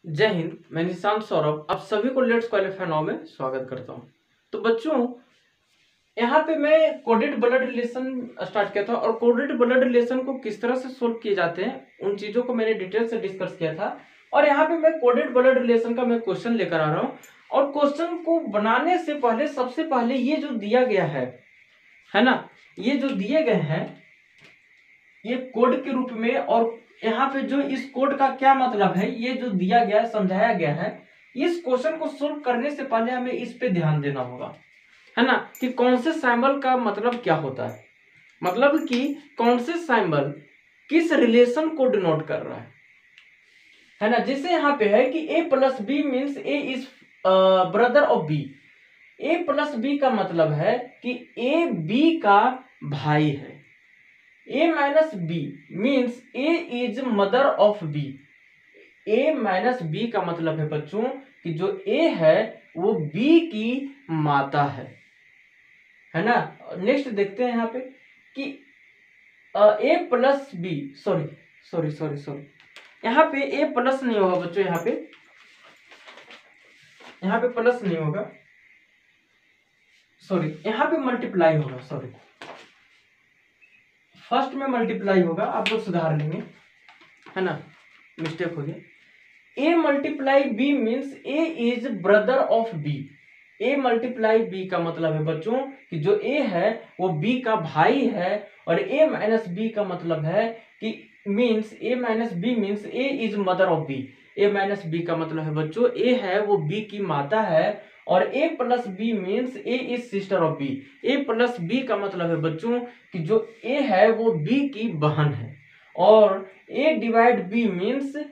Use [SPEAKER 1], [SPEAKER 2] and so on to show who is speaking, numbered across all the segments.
[SPEAKER 1] जय हिंद। मैं निशांत सौरभ आप सभी को लेट्स क्वालिफाई नाउ में स्वागत करता हूं। तो बच्चों, यहाँ पे मैं कोडेड ब्लड रिलेशन स्टार्ट किया था और कोडेड ब्लड रिलेशन को किस तरह से सोल्व किए जाते हैं उन चीजों को मैंने डिटेल से डिस्कस किया था। और यहाँ पे मैं कोडेड ब्लड रिलेशन का मैं क्वेश्चन लेकर आ रहा हूँ। और क्वेश्चन को बनाने से पहले सबसे पहले ये जो दिया गया है ना, ये जो दिए गए हैं ये कोड के रूप में, और यहाँ पे जो इस कोड का क्या मतलब है ये जो दिया गया है, समझाया गया है। इस क्वेश्चन को सोल्व करने से पहले हमें इस पे ध्यान देना होगा, है ना, कि कौन से सिंबल का मतलब क्या होता है, मतलब कि कौन से सिंबल किस रिलेशन को डिनोट कर रहा है ना। जैसे यहाँ पे है कि a plus B means A is brother of B. a plus B का मतलब है कि a b का भाई है। a minus B means a is mother of b। a minus B का मतलब है बच्चों कि जो a है वो b की माता है ना। नेक्स्ट देखते हैं यहाँ पे कि a प्लस बी, सॉरी यहाँ पे a प्लस नहीं होगा बच्चों, यहाँ पे प्लस नहीं होगा, सॉरी यहाँ पे मल्टीप्लाई होगा, सॉरी फर्स्ट में मल्टीप्लाई होगा, आप लोग सुधार लेंगे, है ना, मिस्टेक हो गया। a multiply b means a is brother of b। a multiply b का मतलब है बच्चों कि जो a है वो b का भाई है, और a माइनस b का मतलब है कि means a minus b means a is mother of b। a minus b का मतलब है बच्चों a है वो b की माता है, और a plus B means a is sister of b। a plus B का मतलब है बच्चों कि जो a है वो b की बहन है, और a divide b means a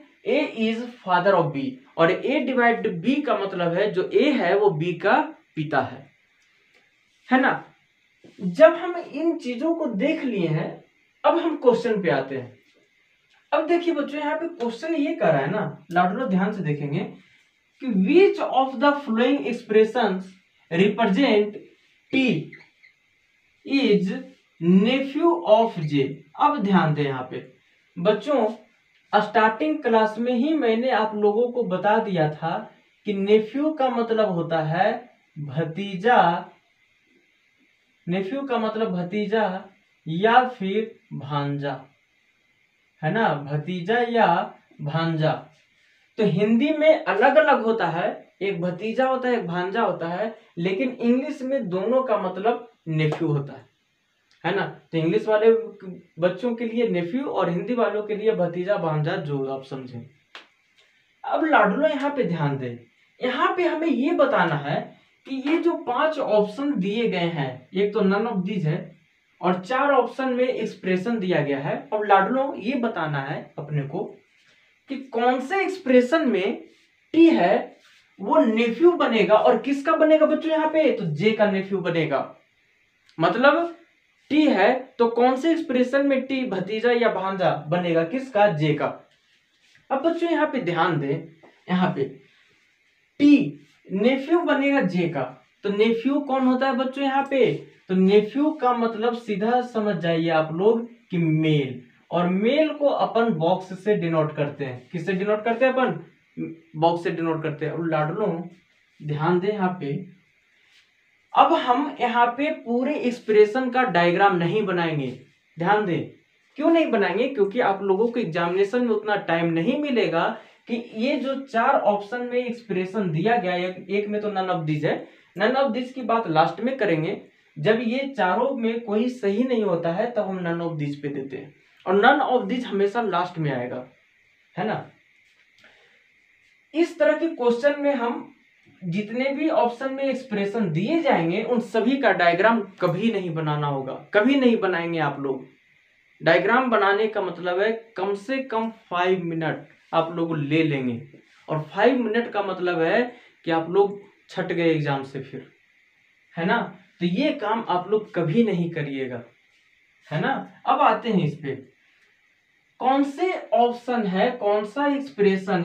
[SPEAKER 1] is father of b, और a डिवाइड b का मतलब है जो a है वो b का पिता है ना। जब हम इन चीजों को देख लिए हैं, अब हम क्वेश्चन पे आते हैं। अब देखिए बच्चों, यहाँ पे क्वेश्चन ये कर रहा है ना, लाडलो ध्यान से देखेंगे कि which of the following expressions represent T is nephew of J. अब ध्यान दें यहाँ पे बच्चों, स्टार्टिंग क्लास में ही मैंने आप लोगों को बता दिया था कि नेफ्यू का मतलब होता है भतीजा, नेफ्यू का मतलब भतीजा या फिर भांजा, है ना, भतीजा या भांजा। तो हिंदी में अलग अलग होता है, एक भतीजा होता है एक भांजा होता है, लेकिन इंग्लिश में दोनों का मतलब नेफ्यू होता है ना। तो इंग्लिश वाले बच्चों के लिए नेफ्यू और हिंदी वालों के लिए भतीजा भांजा, जो आप समझें। अब लाडलो यहाँ पे ध्यान दें, यहाँ पे हमें ये बताना है कि ये जो 5 ऑप्शन दिए गए हैं, एक तो नन ऑफ दीज है और 4 ऑप्शन में एक्सप्रेशन दिया गया है। अब लाडलो ये बताना है अपने को कि कौन से एक्सप्रेशन में टी है वो नेफ्यू बनेगा, और किसका बनेगा बच्चों, यहाँ पे तो जे का नेफ्यू बनेगा। मतलब टी है तो कौन से एक्सप्रेशन में टी भतीजा या भांजा बनेगा, किसका, जे का। अब बच्चों यहाँ पे ध्यान दें, यहाँ पे टी नेफ्यू बनेगा जे का, तो नेफ्यू कौन होता है बच्चों यहाँ पे, तो नेफ्यू का मतलब सीधा समझ जाइए आप लोग कि मेल, और मेल को अपन बॉक्स से डिनोट करते हैं। किससे डिनोट करते हैं अपन, बॉक्स से डिनोट करते हैं। और लाडलो ध्यान दें यहाँ पे, अब हम यहाँ पे पूरे एक्सप्रेशन का डायग्राम नहीं बनाएंगे, ध्यान दें। क्यों नहीं बनाएंगे, क्योंकि आप लोगों को एग्जामिनेशन में उतना टाइम नहीं मिलेगा कि ये जो 4 ऑप्शन में एक्सप्रेशन दिया गया है, एक में तो नन ऑफ दिस है, नन ऑफ दिस की बात लास्ट में करेंगे। जब ये चारों में कोई सही नहीं होता है तब हम नन ऑफ दिस पे देते हैं, और नन ऑफ दिस हमेशा लास्ट में आएगा, है ना। इस तरह के क्वेश्चन में हम जितने भी ऑप्शन में एक्सप्रेशन दिए जाएंगे उन सभी का डायग्राम कभी नहीं बनाना होगा, कभी नहीं बनाएंगे आप लोग। डायग्राम बनाने का मतलब है कम से कम 5 मिनट आप लोग ले लेंगे, और 5 मिनट का मतलब है कि आप लोग छट गए एग्जाम से फिर, है ना। तो ये काम आप लोग कभी नहीं करिएगा, है ना। अब आते हैं इस पे, कौन से ऑप्शन है, कौन सा एक्सप्रेशन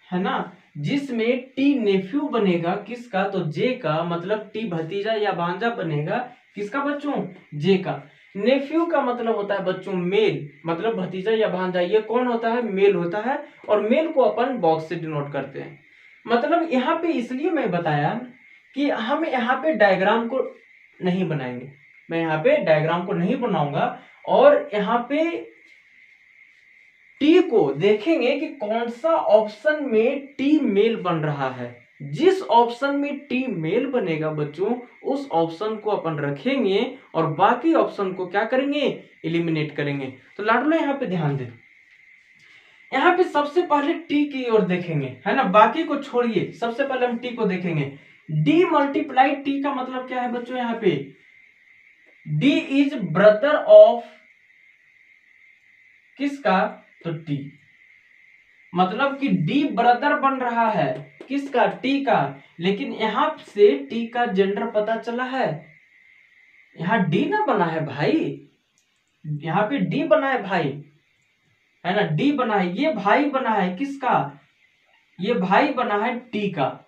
[SPEAKER 1] है ना, जिसमें टी नेफ्यू बनेगा किसका, तो जे का, मतलब टी भतीजा या भांजा बनेगा किसका बच्चों, जे का। नेफ्यू का मतलब होता है बच्चों मेल, मतलब भतीजा या भांजा, ये कौन होता है? मेल होता है, और मेल को अपन बॉक्स से डिनोट करते हैं। मतलब यहाँ पे इसलिए मैं बताया कि हम यहाँ पे डायग्राम को नहीं बनाएंगे, मैं यहाँ पे डायग्राम को नहीं बनाऊंगा, और यहाँ पे टी को देखेंगे कि कौन सा ऑप्शन में टी मेल बन रहा है। जिस ऑप्शन में टी मेल बनेगा बच्चों, उस ऑप्शन को अपन रखेंगे और बाकी ऑप्शन को क्या करेंगे? एलिमिनेट करेंगे। तो लाडलो यहाँ पे ध्यान दें, यहाँ पे सबसे पहले टी की ओर देखेंगे, है ना, बाकी को छोड़िए, सबसे पहले हम टी को देखेंगे। डी मल्टीप्लाई टी का मतलब क्या है बच्चों? यहाँ पे डी इज ब्रदर ऑफ किसका? तो टी, मतलब कि डी ब्रदर बन रहा है किसका? टी का। लेकिन यहां से टी का जेंडर पता चला है, यहां डी ना बना है भाई, यहां पे डी बना है भाई, है ना, डी बना है, ये भाई बना है किसका? ये भाई बना है टी का,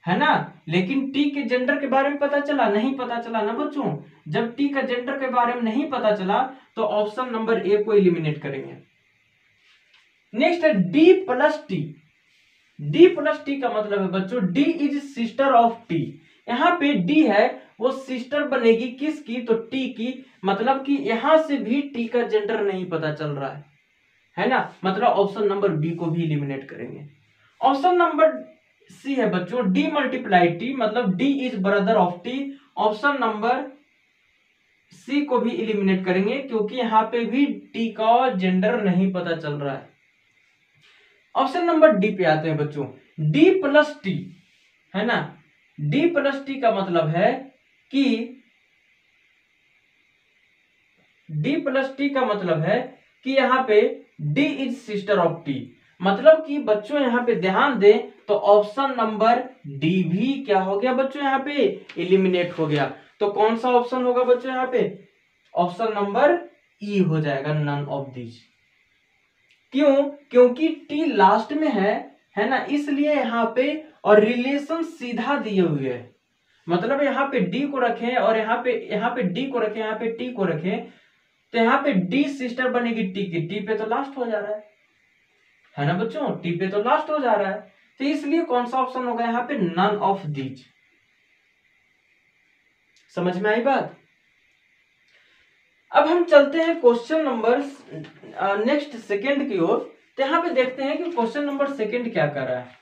[SPEAKER 1] है ना। लेकिन टी के जेंडर के बारे में पता चला? नहीं पता चला ना बच्चों। जब टी का जेंडर के बारे में नहीं पता चला तो ऑप्शन नंबर ए को एलिमिनेट करेंगे। नेक्स्ट है D plus T. D plus T का मतलब है बच्चों D is sister of T. यहाँ पे डी है वो सिस्टर बनेगी किसकी? तो टी की, मतलब कि यहां से भी टी का जेंडर नहीं पता चल रहा है ना, मतलब ऑप्शन नंबर बी को भी एलिमिनेट करेंगे। ऑप्शन नंबर सी है बच्चों डी मल्टीप्लाई टी, मतलब D is brother of T. Option number C को भी एलिमिनेट करेंगे क्योंकि यहाँ पे भी टी का जेंडर नहीं पता चल रहा है। ऑप्शन नंबर डी पे आते हैं बच्चों, डी प्लस टी, है ना। डी प्लस टी का मतलब है कि डी प्लस टी का मतलब है कि यहाँ पे D is sister of T, मतलब कि बच्चों यहाँ पे ध्यान दें तो ऑप्शन नंबर डी भी क्या हो गया बच्चों? यहाँ पे एलिमिनेट हो गया। तो कौन सा ऑप्शन होगा बच्चों यहाँ पे? ऑप्शन नंबर ई हो जाएगा, नन ऑफ दीज। क्यों? क्योंकि टी लास्ट में है ना, इसलिए यहाँ पे, और रिलेशन सीधा दिए हुए है, मतलब यहाँ पे डी को रखें और यहाँ पे डी को रखें, यहाँ पे टी को रखें, तो यहाँ पे डी सिस्टर बनेगी टी की, टी पे तो लास्ट हो जा रहा है ना बच्चों, टी पे तो लास्ट हो जा रहा है, तो इसलिए कौन सा ऑप्शन होगा यहाँ पे? None of these. समझ में आई बात? अब हम चलते हैं क्वेश्चन नंबर नेक्स्ट सेकंड की ओर। तो यहाँ पे देखते हैं कि क्वेश्चन नंबर सेकंड क्या कर रहा है।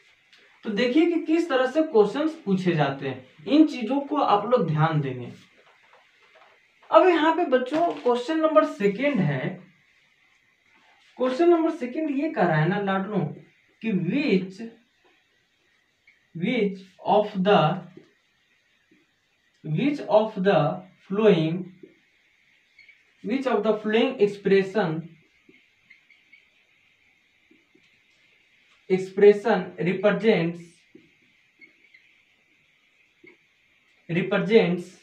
[SPEAKER 1] तो देखिए कि किस तरह से क्वेश्चंस पूछे जाते हैं, इन चीजों को आप लोग ध्यान देंगे। अब यहाँ पे बच्चों क्वेश्चन नंबर सेकंड है, क्वेश्चन नंबर सेकंड ये कह रहा है ना लाडलो कि which of the following expression represents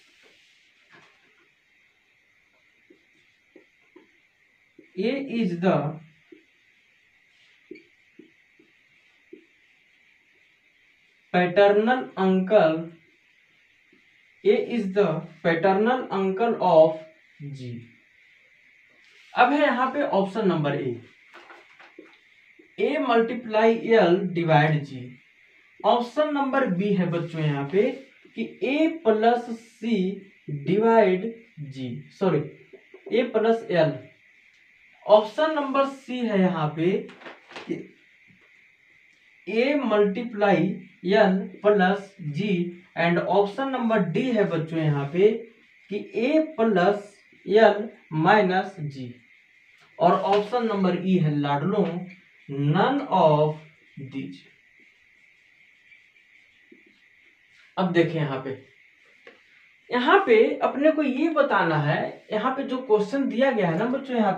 [SPEAKER 1] A is the paternal uncle of G। अब है यहाँ पे option number A multiply L divide G. Option number B है बच्चों यहाँ पे कि A plus C divide G, sorry A plus L. Option number C है यहाँ पे कि A multiply L plus G, and option number D है बच्चों यहाँ पे कि A plus L minus G, और ऑप्शन नंबर ई है लाडलो नन ऑफ दीज। अब देखें यहाँ पे अपने को ये बताना है, यहाँ पे जो क्वेश्चन दिया गया है ना बच्चों, यहाँ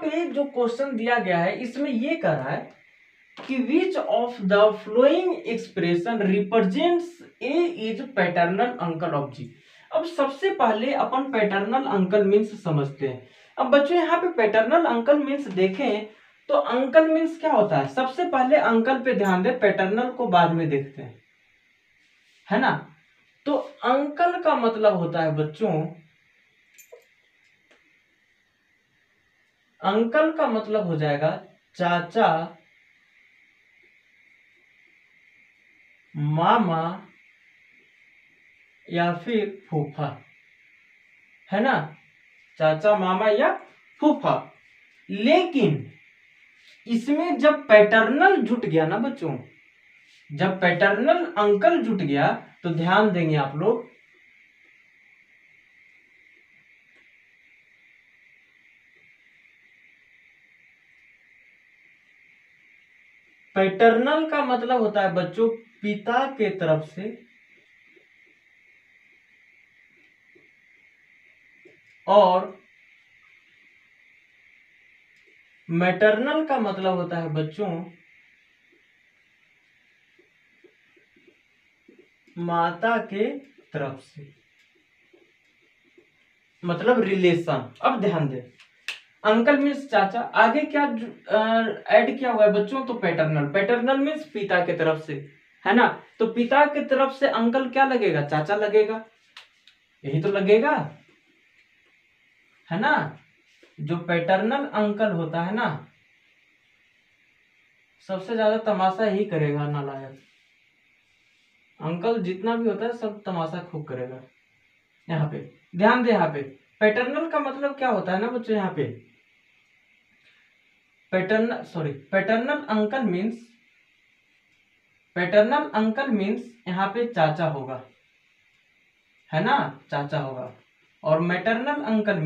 [SPEAKER 1] पे जो क्वेश्चन दिया गया है इसमें ये कह रहा है कि which of the following expression represents A is paternal uncle of G. अब सबसे पहले अपन पैटर्नल अंकल मीन्स समझते हैं। अब बच्चों यहाँ पे पैटर्नल अंकल मीन्स देखें तो अंकल मीन्स क्या होता है? सबसे पहले अंकल पे ध्यान दें, पैटर्नल को बाद में देखते हैं, है ना। तो अंकल का मतलब होता है बच्चों अंकल का मतलब हो जाएगा चाचा, मामा या फिर फूफा, है ना, चाचा मामा या फूफा। लेकिन इसमें जब पैटर्नल जुट गया ना बच्चों, जब पैटर्नल अंकल जुट गया तो ध्यान देंगे आप लोग, पैटर्नल का मतलब होता है बच्चों पिता के तरफ से और मैटरनल का मतलब होता है बच्चों माता के तरफ से, मतलब रिलेशन। अब ध्यान दे, अंकल मीन्स चाचा, आगे क्या ऐड किया हुआ है बच्चों, तो पैटर्नल। पैटर्नल मीन्स पिता के तरफ से, है ना, तो पिता के तरफ से अंकल क्या लगेगा, चाचा लगेगा, यही तो लगेगा, है ना। जो पैटर्नल अंकल होता है ना, सबसे ज्यादा तमाशा यही करेगा नालायक। अंकल जितना भी होता है सब तमाशा खूब करेगा। यहाँ पे ध्यान दे, यहाँ पे पैटर्नल का मतलब क्या होता है ना बच्चों, यहाँ पे पैटर्नल अंकल मीन्स यहाँ पे चाचा होगा, है ना, चाचा होगा। और मैटरनल अंकल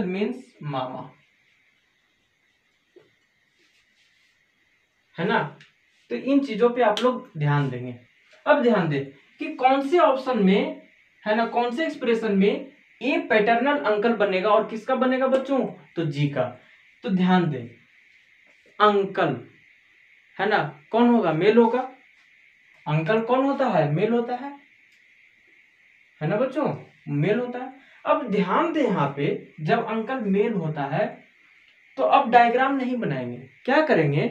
[SPEAKER 1] मीन्स मामा, है ना। तो इन चीजों पे आप लोग ध्यान देंगे। अब ध्यान दें कि कौन से ऑप्शन में, है ना, कौन से एक्सप्रेशन में ए पैटर्नल अंकल बनेगा और किसका बनेगा बच्चों, तो जी का। तो ध्यान दें, अंकल, है ना, कौन होगा, मेल होगा। अंकल कौन होता है, मेल होता है ना बच्चों, मेल होता है। अब ध्यान दें यहाँ पे, जब अंकल मेल होता है तो अब डायग्राम नहीं बनाएंगे, क्या करेंगे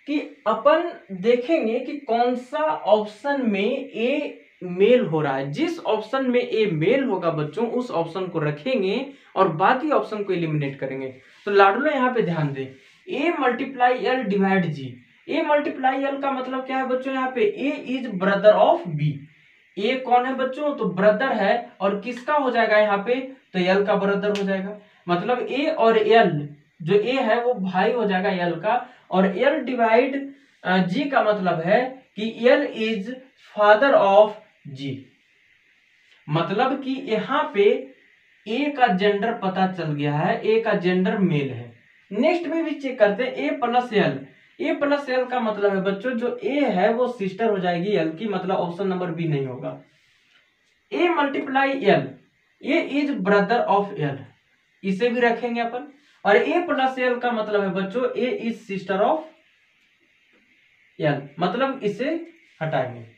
[SPEAKER 1] कि अपन देखेंगे कि कौन सा ऑप्शन में ए मेल हो रहा है। जिस ऑप्शन में ए मेल होगा बच्चों, उस ऑप्शन को रखेंगे और बाकी ऑप्शन को एलिमिनेट करेंगे। तो लाडलो यहाँ पे ध्यान दें, ए मल्टीप्लाई एल डिवाइड जी। ए मल्टीप्लाई एल का मतलब क्या है बच्चों, यहाँ पे ए इज ब्रदर ऑफ बी। ए कौन है बच्चों, तो ब्रदर है, और किसका हो जाएगा यहाँ पे, तो एल का ब्रदर हो जाएगा। मतलब ए और एल, जो ए है वो भाई हो जाएगा एल का, और एल डिवाइड जी का मतलब है कि एल इज फादर ऑफ जी। मतलब कि यहाँ पे ए का जेंडर पता चल गया है, ए का जेंडर मेल है। नेक्स्ट में भी चेक करते हैं, ए प्लस एल। ए प्लस एल का मतलब है बच्चों जो ए है वो सिस्टर हो जाएगी एल की, मतलब ऑप्शन नंबर बी नहीं होगा। A multiply L, A is brother of L, इसे भी रखेंगे अपन। और ए प्लस एल का मतलब है बच्चों ए इज सिस्टर ऑफ एल, मतलब इसे हटाएंगे।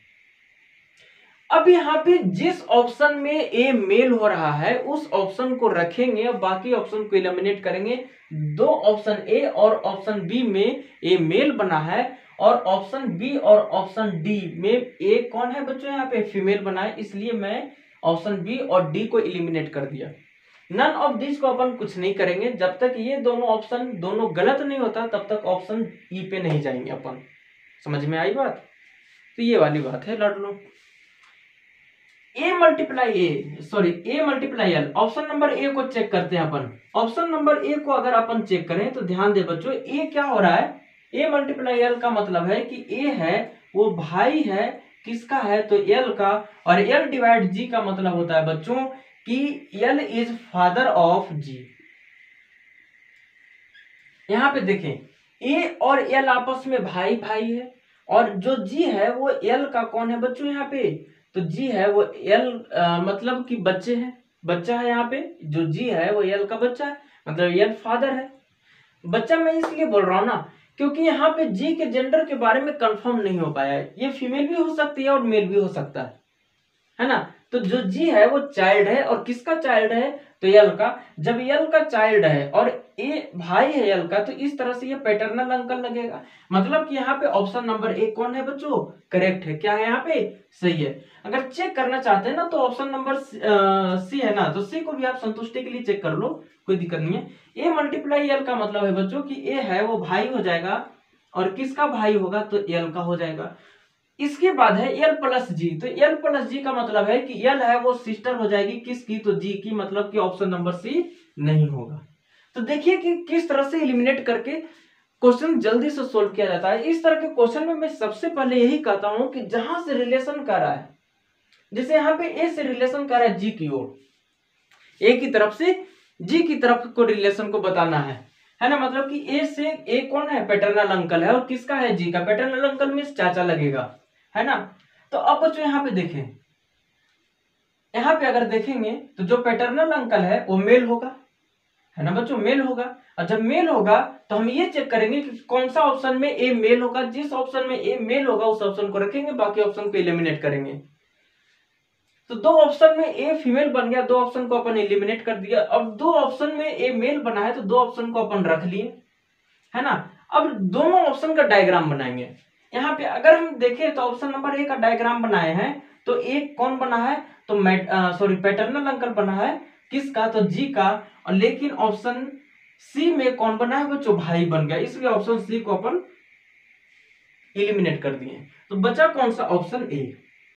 [SPEAKER 1] अब यहाँ पे जिस ऑप्शन में ए मेल हो रहा है उस ऑप्शन को रखेंगे और बाकी ऑप्शन को एलिमिनेट करेंगे। दो ऑप्शन ए और ऑप्शन बी में ए मेल बना है, और ऑप्शन बी और ऑप्शन डी में ए कौन है बच्चों, यहाँ पे फीमेल बना है, इसलिए मैं ऑप्शन बी और डी को एलिमिनेट कर दिया। नन ऑफ दिस को अपन कुछ नहीं करेंगे, जब तक ये दोनों ऑप्शन दोनों गलत नहीं होता तब तक ऑप्शन ई पे नहीं जाएंगे अपन। समझ में आई बात, तो ये वाली बात है लाडलो। A multiply L, option number A को चेक करते हैं अपन। ऑप्शन नंबर ए को अगर अपन चेक करें तो ध्यान दे बच्चों, ए क्या हो रहा है, ए मल्टीप्लाई एल का मतलब है कि ए है वो भाई है, किसका है, तो एल का। और एल डिवाइड जी का मतलब होता है बच्चों कि एल इज फादर ऑफ जी। यहां पे देखें, ए और एल आपस में भाई भाई है, और जो जी है वो एल का कौन है बच्चों, यहाँ पे तो जी है वो एल मतलब कि बच्चे हैं, बच्चा है। यहाँ पे जो जी है वो एल का बच्चा है, मतलब एल फादर है। बच्चा मैं इसलिए बोल रहा हूं ना क्योंकि यहाँ पे जी के जेंडर के बारे में कंफर्म नहीं हो पाया है, ये फीमेल भी हो सकती है और मेल भी हो सकता है ना। तो जो जी है वो चाइल्ड है, और किसका चाइल्ड है, तो यल का। जब यल का चाइल्ड है और ए भाई है यल का, तो इस तरह से ये पैटर्नल अंकल लगेगा। मतलब कि यहाँ पे ऑप्शन नंबर ए कौन है बच्चों, करेक्ट है। क्या है यहाँ पे, सही है। अगर चेक करना चाहते हैं ना तो ऑप्शन नंबर सी है ना, तो सी को भी आप संतुष्टि के लिए चेक कर लो, कोई दिक्कत नहीं है। ए मल्टीप्लाई यल का मतलब है बच्चों कि ए है वो भाई हो जाएगा, और किसका भाई होगा, तो यल का हो जाएगा। इसके बाद है एल प्लस जी, तो एल प्लस जी का मतलब है कि एल है वो सिस्टर हो जाएगी किसकी, तो जी की, मतलब कि ऑप्शन नंबर सी नहीं होगा। तो देखिए कि किस तरह से एलिमिनेट करके क्वेश्चन जल्दी से सोल्व किया जाता है। इस तरह के क्वेश्चन में मैं सबसे पहले यही कहता हूं कि जहां से रिलेशन कर रहा है, जैसे यहाँ पे ए से रिलेशन कर रहा है जी की ओर, ए की तरफ से जी की तरफ को रिलेशन को बताना है ना। मतलब कि ए से ए कौन है, पैटर्नल अंकल है, और किसका है, जी का। पैटर्नल अंकल मींस चाचा लगेगा, है ना। तो अब बच्चों यहाँ पे देखें, यहाँ पे अगर देखेंगे तो जो पैटर्नल अंकल है वो मेल होगा, है ना बच्चों, मेल होगा। और जब मेल होगा तो हम ये चेक करेंगे कि कौन सा ऑप्शन में ए मेल होगा। जिस ऑप्शन में ए मेल होगा उस ऑप्शन को रखेंगे, बाकी ऑप्शन को एलिमिनेट करेंगे। तो दो ऑप्शन में ए फीमेल बन गया, दो ऑप्शन को अपन एलिमिनेट कर दिया। अब दो ऑप्शन में ए मेल बना है तो दो ऑप्शन को अपन रख लिए, है ना। अब दोनों ऑप्शन का डायग्राम बनाएंगे। यहाँ पे अगर हम देखें तो ऑप्शन नंबर ए का डायग्राम बनाए हैं, तो एक कौन बना है, तो सॉरी पैटर्नल अंकल बना है, किसका, तो जी का। और लेकिन ऑप्शन सी में कौन बना है बच्चों, भाई बन गया, इसलिए ऑप्शन सी को अपन एलिमिनेट कर दिए। तो बचा कौन सा, ऑप्शन ए।